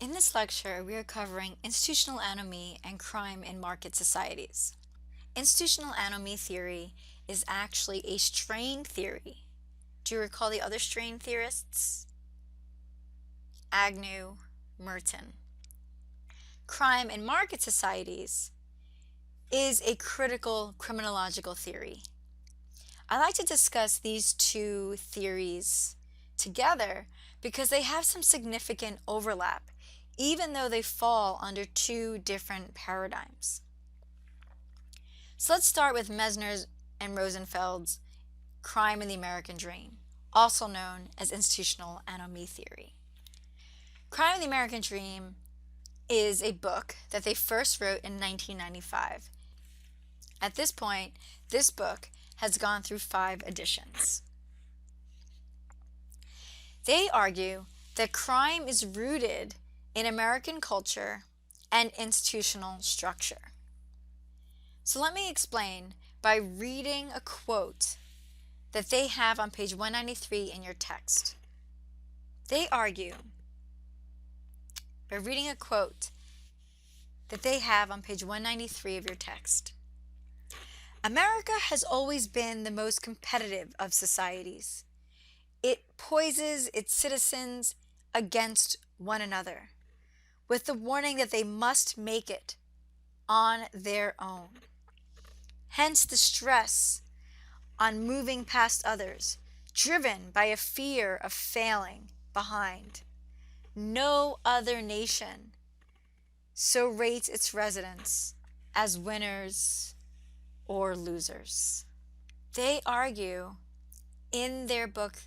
In this lecture, we are covering institutional anomie and crime in market societies. Institutional anomie theory is actually a strain theory. Do you recall the other strain theorists? Agnew, Merton. Crime in market societies is a critical criminological theory. I like to discuss these two theories together because they have some significant overlap, even though they fall under two different paradigms. So let's start with Messner's and Rosenfeld's Crime in the American Dream, also known as institutional anomie theory. Crime in the American Dream is a book that they first wrote in 1995. At this point, this book has gone through 5 editions. They argue that crime is rooted in American culture and institutional structure. So let me explain by reading a quote that they have on page 193 in your text. They argue by reading a quote that they have on page 193 of your text. America has always been the most competitive of societies. It poises its citizens against one another, with the warning that they must make it on their own. Hence the stress on moving past others, driven by a fear of failing behind. No other nation so rates its residents as winners or losers. They argue in their book,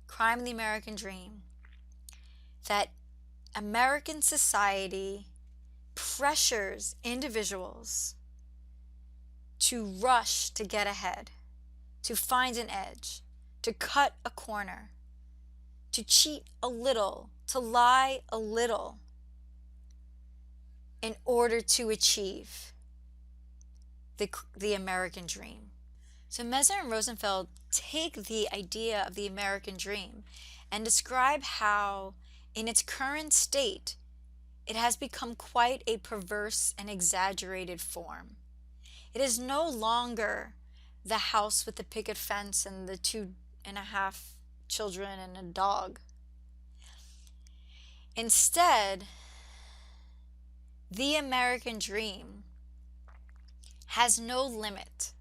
Crime in the American Dream, that American society pressures individuals to rush to get ahead, to find an edge, to cut a corner, to cheat a little, to lie a little in order to achieve the American dream. So Messner and Rosenfeld take the idea of the American dream and describe how, in its current state, it has become quite a perverse and exaggerated form. It is no longer the house with the picket fence and the 2.5 children and a dog. Instead, the American dream has no limit.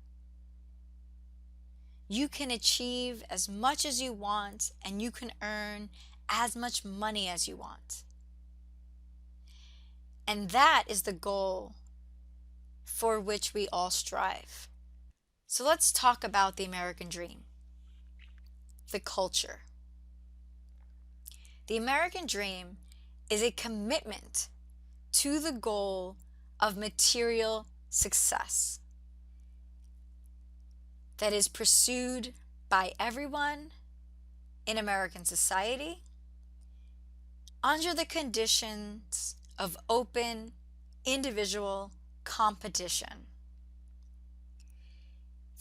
You can achieve as much as you want, and you can earn as much money as you want. And that is the goal for which we all strive. So let's talk about the American dream, the culture. The American dream is a commitment to the goal of material success that is pursued by everyone in American society under the conditions of open individual competition.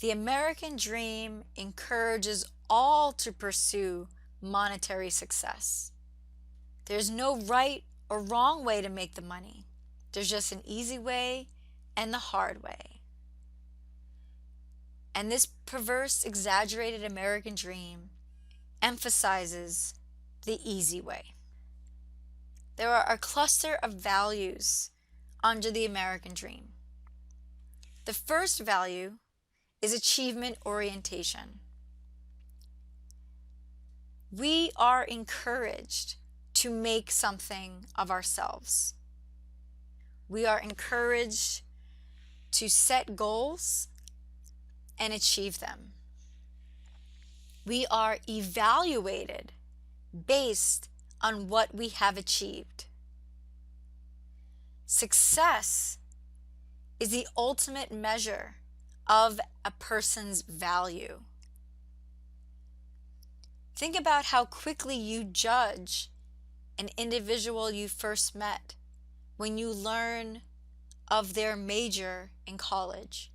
The American dream encourages all to pursue monetary success. There's no right or wrong way to make the money. There's just an easy way and the hard way. And this perverse, exaggerated American dream emphasizes the easy way. There are a cluster of values under the American dream. The first value is achievement orientation. We are encouraged to make something of ourselves. We are encouraged to set goals and achieve them. We are evaluated based on what we have achieved. Success is the ultimate measure of a person's value. Think about how quickly you judge an individual you first met when you learn of their major in college,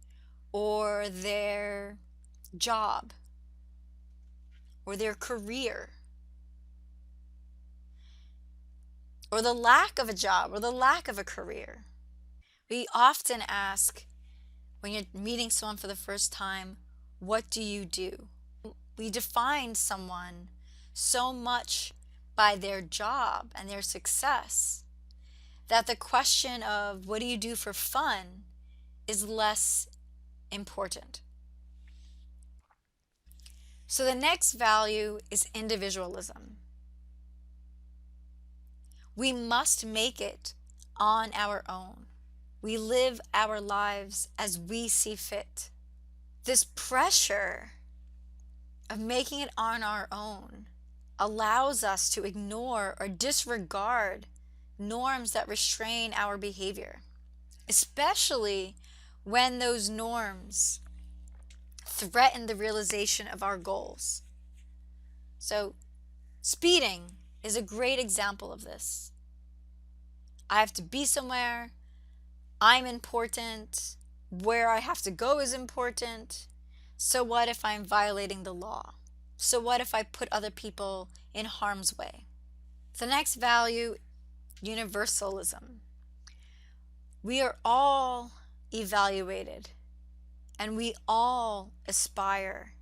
or their job, or their career, or the lack of a job, or the lack of a career. We often ask, when you're meeting someone for the first time, what do you do? We define someone so much by their job and their success that the question of what do you do for fun is less important. So the next value is individualism. We must make it on our own. We live our lives as we see fit. This pressure of making it on our own allows us to ignore or disregard norms that restrain our behavior, especially when those norms threaten the realization of our goals. So, speeding is a great example of this. I have to be somewhere, I'm important, where I have to go is important. So what if I'm violating the law? So what if I put other people in harm's way? The next value, universalism. We are all evaluated and we all aspire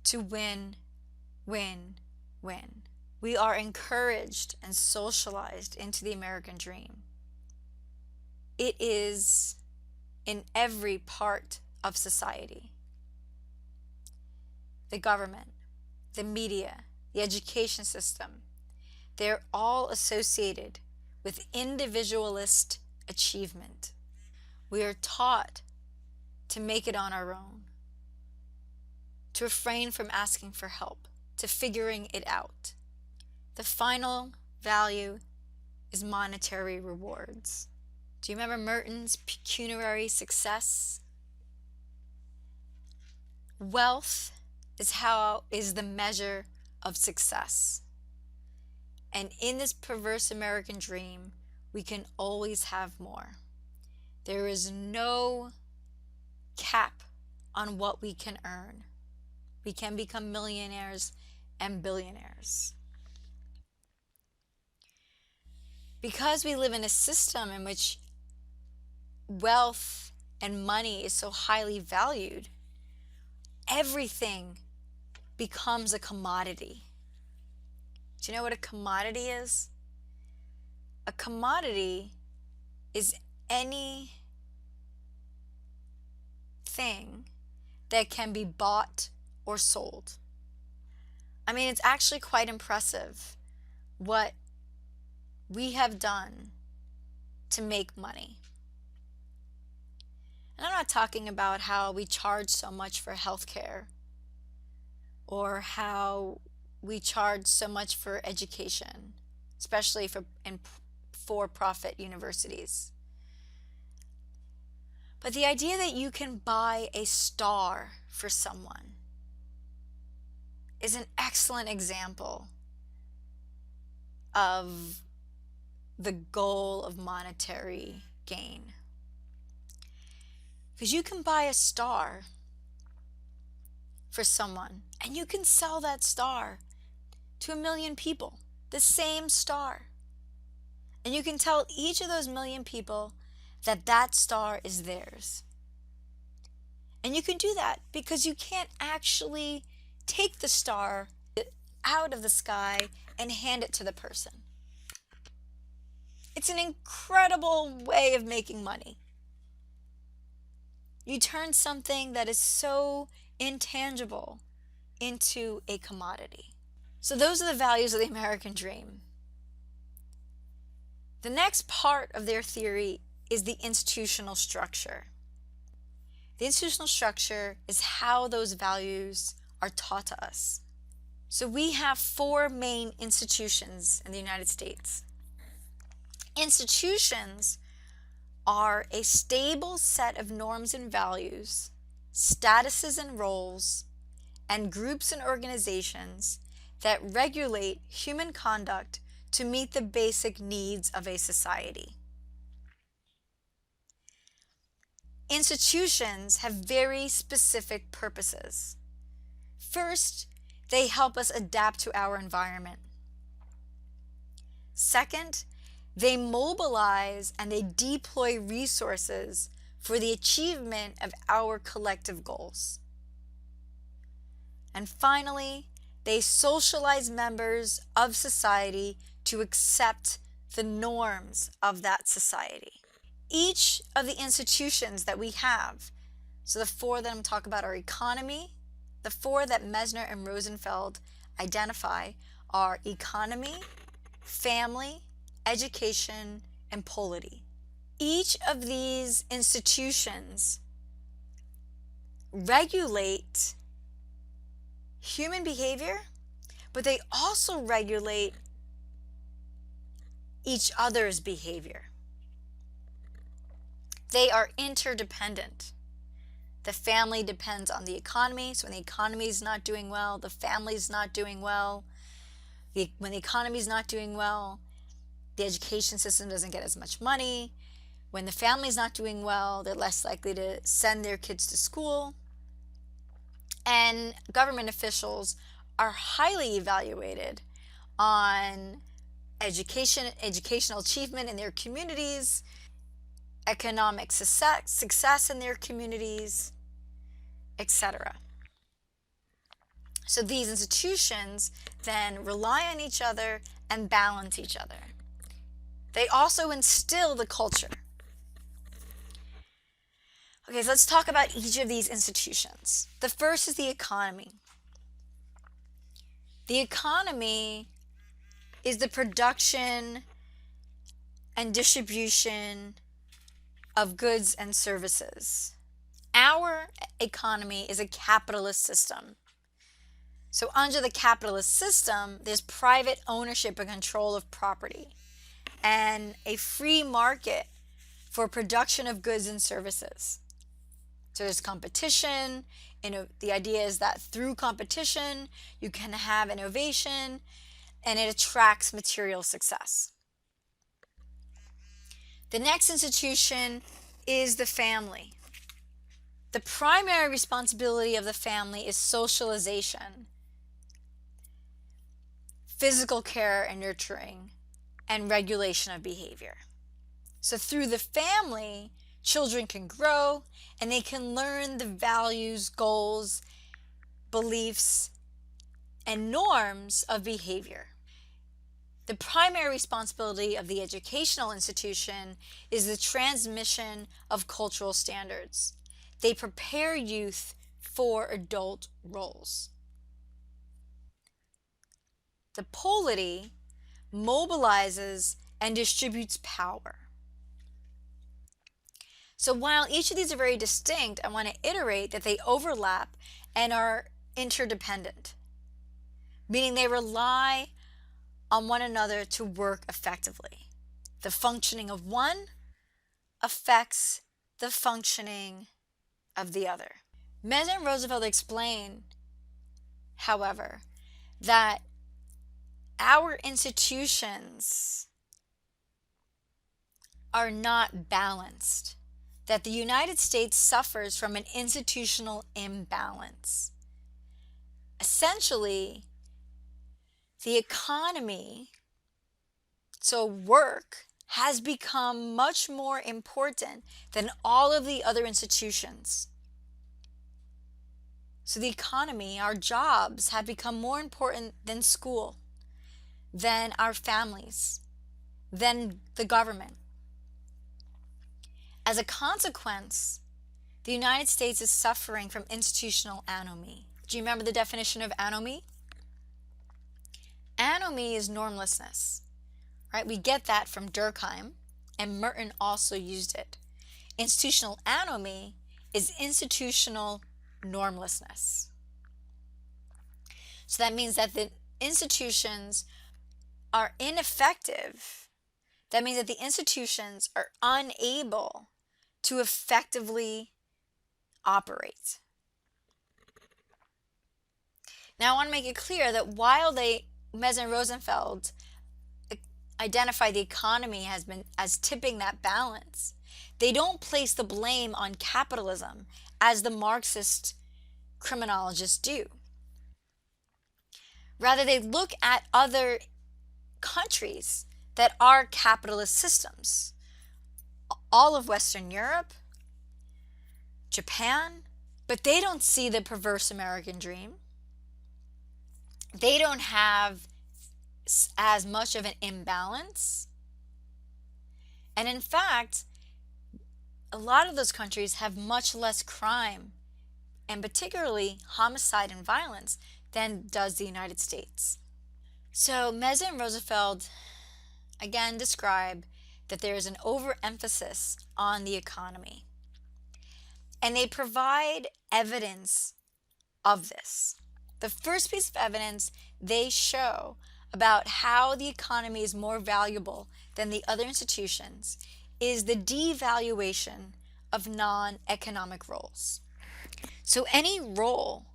to win, win, win. We are encouraged and socialized into the American dream. It is in every part of society. The government, the media, the education system, they're all associated with individualist achievement. We are taught to make it on our own, to refrain from asking for help, to figuring it out. The final value is monetary rewards. Do you remember Merton's pecuniary success? Wealth is the measure of success. And in this perverse American dream, we can always have more. There is no cap on what we can earn. We can become millionaires and billionaires. Because we live in a system in which wealth and money is so highly valued, everything becomes a commodity. Do you know what a commodity is? A commodity is any thing that can be bought or sold. I mean, it's actually quite impressive what we have done to make money. And I'm not talking about how we charge so much for healthcare or how we charge so much for education, especially in for-profit universities. But the idea that you can buy a star for someone is an excellent example of the goal of monetary gain. Because you can buy a star for someone and you can sell that star to 1 million people, the same star. And you can tell each of those 1 million people that that star is theirs. And you can do that because you can't actually take the star out of the sky and hand it to the person. It's an incredible way of making money. You turn something that is so intangible into a commodity. So those are the values of the American dream. The next part of their theory is the institutional structure. The institutional structure is how those values are taught to us. So we have 4 main institutions in the United States. Institutions are a stable set of norms and values, statuses and roles, and groups and organizations that regulate human conduct to meet the basic needs of a society. Institutions have very specific purposes. First, they help us adapt to our environment. Second, They mobilize and they deploy resources for the achievement of our collective goals. And finally, they socialize members of society to accept the norms of that society. Each of the institutions that we have, so the four that I'm talking about are economy, the four that Messner and Rosenfeld identify are economy, family, education, and polity. Each of these institutions regulate human behavior, but they also regulate each other's behavior. They are interdependent. The family depends on the economy, so when the economy is not doing well, the family is not doing well. When the economy is not doing well, the education system doesn't get as much money. When the family is not doing well, they're less likely to send their kids to school. And government officials are highly evaluated on educational achievement in their communities, economic success in their communities, etc. So these institutions then rely on each other and balance each other. They also instill the culture. Okay, so let's talk about each of these institutions. The first is the economy. The economy is the production and distribution of goods and services. Our economy is a capitalist system. So under the capitalist system, there's private ownership and control of property and a free market for production of goods and services. So there's competition. The idea is that through competition, you can have innovation and it attracts material success. The next institution is the family. The primary responsibility of the family is socialization, physical care and nurturing, and regulation of behavior. So through the family, children can grow and they can learn the values, goals, beliefs, and norms of behavior. The primary responsibility of the educational institution is the transmission of cultural standards. They prepare youth for adult roles. The polity mobilizes and distributes power. So while each of these are very distinct, I want to iterate that they overlap and are interdependent, meaning they rely on one another to work effectively. The functioning of one affects the functioning of the other. Messner and Rosenfeld explain, however, that our institutions are not balanced, that the United States suffers from an institutional imbalance. Essentially, the economy, so work, has become much more important than all of the other institutions. So the economy, our jobs, have become more important than school, than our families, than the government. As a consequence, the United States is suffering from institutional anomie. Do you remember the definition of anomie? Anomie is normlessness, right? We get that from Durkheim, and Merton also used it. Institutional anomie is institutional normlessness. So that means that the institutions are ineffective. That means that the institutions are unable to effectively operate. Now I want to make it clear that while Messner and Rosenfeld identify the economy as tipping that balance, they don't place the blame on capitalism as the Marxist criminologists do. Rather, they look at other countries that are capitalist systems. All of Western Europe, Japan, but they don't see the perverse American dream. They don't have as much of an imbalance. And in fact, a lot of those countries have much less crime, and particularly homicide and violence, than does the United States. So Messner and Rosenfeld again describe that there is an overemphasis on the economy. And they provide evidence of this. The first piece of evidence they show about how the economy is more valuable than the other institutions is the devaluation of non-economic roles. So any role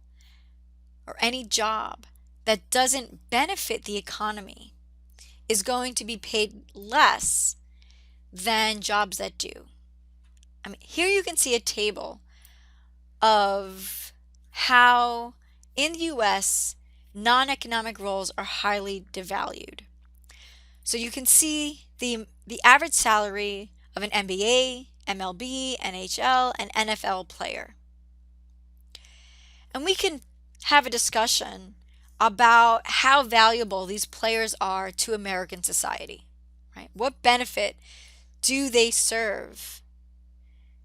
or any job that doesn't benefit the economy is going to be paid less than jobs that do. I mean, here you can see a table of how in the US non-economic roles are highly devalued. So you can see the average salary of an NBA, MLB, NHL, and NFL player. And we can have a discussion about how valuable these players are to American society, right? What benefit do they serve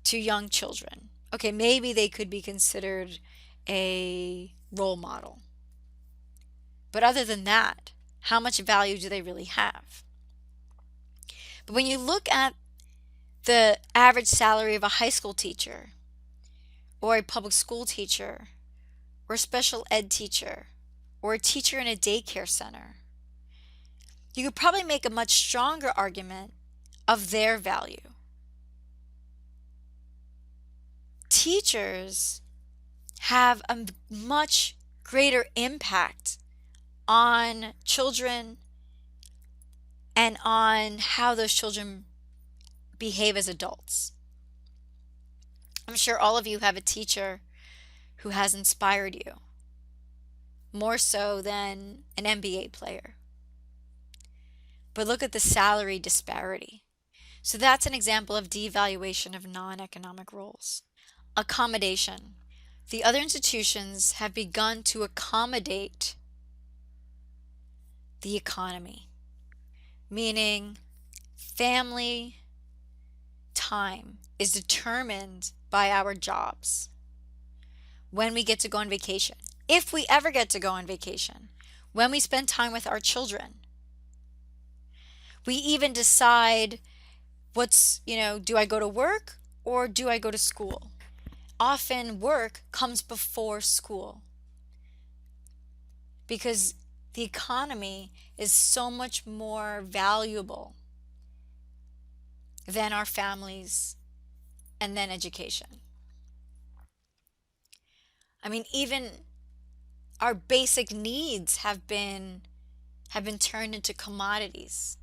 to young children? Okay, maybe they could be considered a role model. But other than that, how much value do they really have? But when you look at the average salary of a high school teacher, or a public school teacher, or a special ed teacher, or a teacher in a daycare center, you could probably make a much stronger argument of their value. Teachers have a much greater impact on children and on how those children behave as adults. I'm sure all of you have a teacher who has inspired you, more so than an NBA player. But look at the salary disparity. So that's an example of devaluation of non-economic roles. Accommodation. The other institutions have begun to accommodate the economy, meaning family time is determined by our jobs. When we get to go on vacation, if we ever get to go on vacation, when we spend time with our children. We even decide do I go to work or do I go to school? Often work comes before school because the economy is so much more valuable than our families and then education. I mean, even our basic needs have been turned into commodities.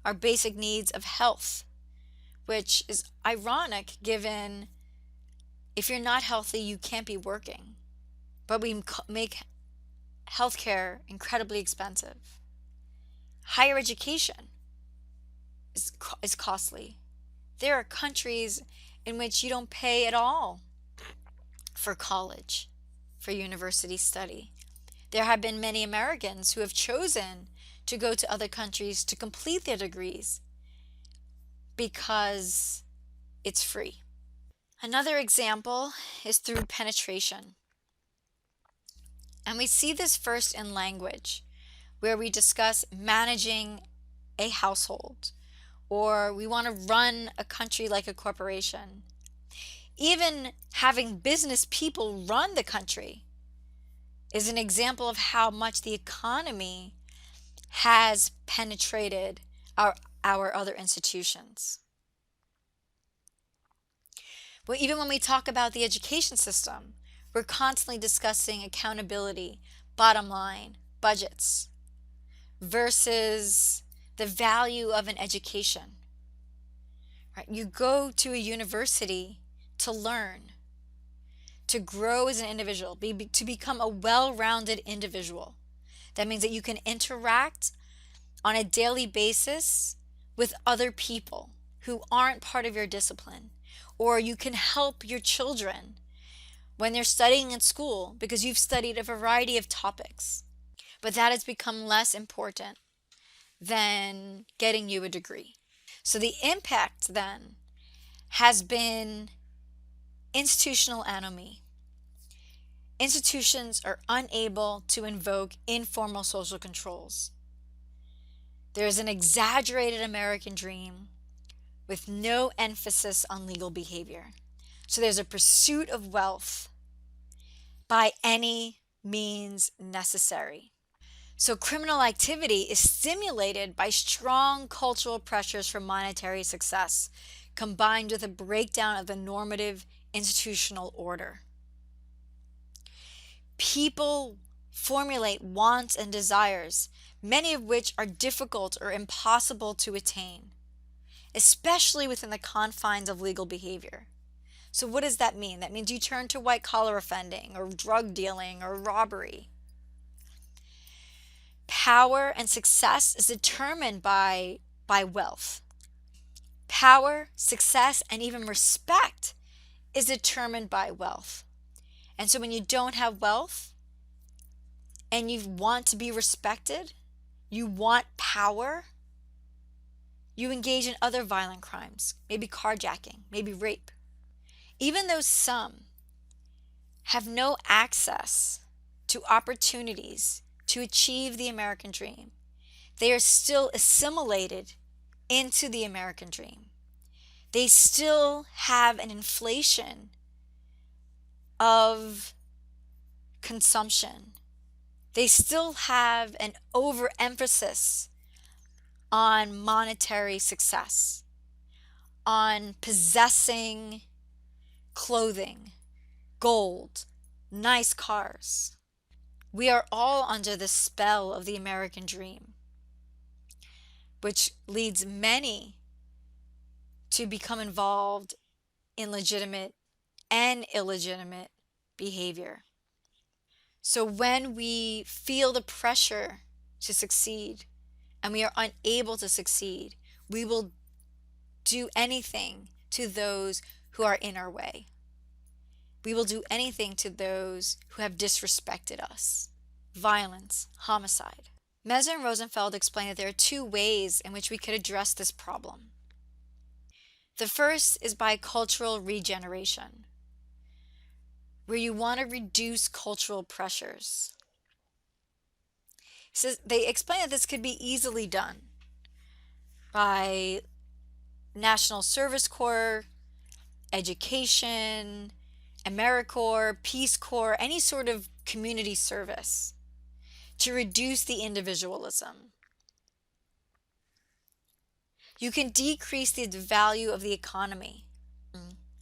Our basic needs of health, which is ironic given if you're not healthy, you can't be working. But we make healthcare incredibly expensive. Higher education is costly. There are countries in which you don't pay at all for college, for university study. There have been many Americans who have chosen to go to other countries to complete their degrees because it's free. Another example is through penetration. And we see this first in language, where we discuss managing a household, or we want to run a country like a corporation. Even having business people run the country is an example of how much the economy has penetrated our other institutions. Well, even when we talk about the education system, we're constantly discussing accountability, bottom line, budgets, versus the value of an education. Right? You go to a university to learn, to grow as an individual, to become a well-rounded individual. That means that you can interact on a daily basis with other people who aren't part of your discipline. Or you can help your children when they're studying in school because you've studied a variety of topics. But that has become less important than getting you a degree. So the impact then has been institutional anomie. Institutions are unable to invoke informal social controls. There's an exaggerated American dream with no emphasis on legal behavior. So there's a pursuit of wealth by any means necessary. So criminal activity is stimulated by strong cultural pressures for monetary success, combined with a breakdown of the normative institutional order. People formulate wants and desires, many of which are difficult or impossible to attain, especially within the confines of legal behavior. So what does that mean? That means you turn to white-collar offending or drug dealing or robbery. Power and success is determined by wealth. Power, success, and even respect is determined by wealth. And so when you don't have wealth and you want to be respected, you want power, you engage in other violent crimes, maybe carjacking, maybe rape. Even though some have no access to opportunities to achieve the American dream, they are still assimilated into the American dream. They still have an inflation of consumption. They still have an overemphasis on monetary success, on possessing clothing, gold, nice cars. We are all under the spell of the American dream, which leads many to become involved in legitimate and illegitimate behavior. So when we feel the pressure to succeed and we are unable to succeed, we will do anything to those who are in our way. We will do anything to those who have disrespected us. Violence, homicide. Messner and Rosenfeld explained that there are two ways in which we could address this problem. The first is by cultural regeneration, where you want to reduce cultural pressures. They explain that this could be easily done by National Service Corps, education, AmeriCorps, Peace Corps, any sort of community service to reduce the individualism. You can decrease the value of the economy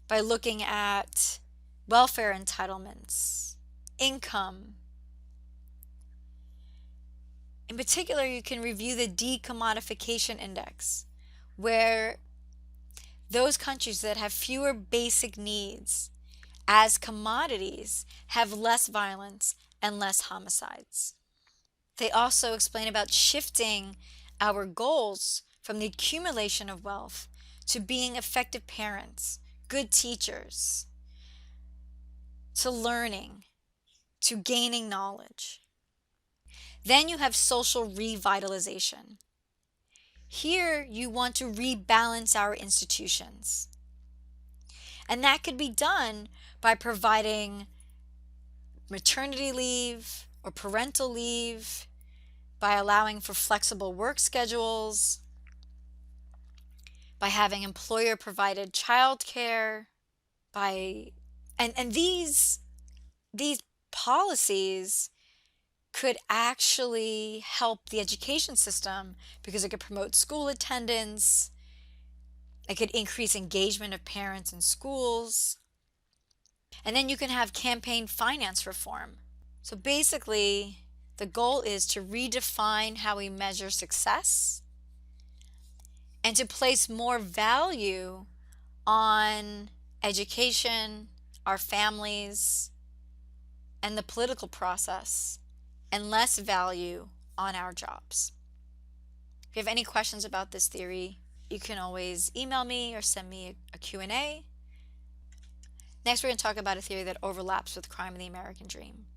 by looking at welfare entitlements, income. In particular, you can review the decommodification index, where those countries that have fewer basic needs as commodities have less violence and less homicides. They also explain about shifting our goals from the accumulation of wealth to being effective parents, good teachers, to learning, to gaining knowledge. Then you have social revitalization. Here you want to rebalance our institutions. And that could be done by providing maternity leave or parental leave, by allowing for flexible work schedules, by having employer provided childcare, and these policies could actually help the education system because it could promote school attendance, it could increase engagement of parents in schools, and then you can have campaign finance reform. So basically, the goal is to redefine how we measure success and to place more value on education, our families, and the political process, and less value on our jobs. If you have any questions about this theory, you can always email me or send me a Q&A. Next, we're going to talk about a theory that overlaps with crime and the American dream.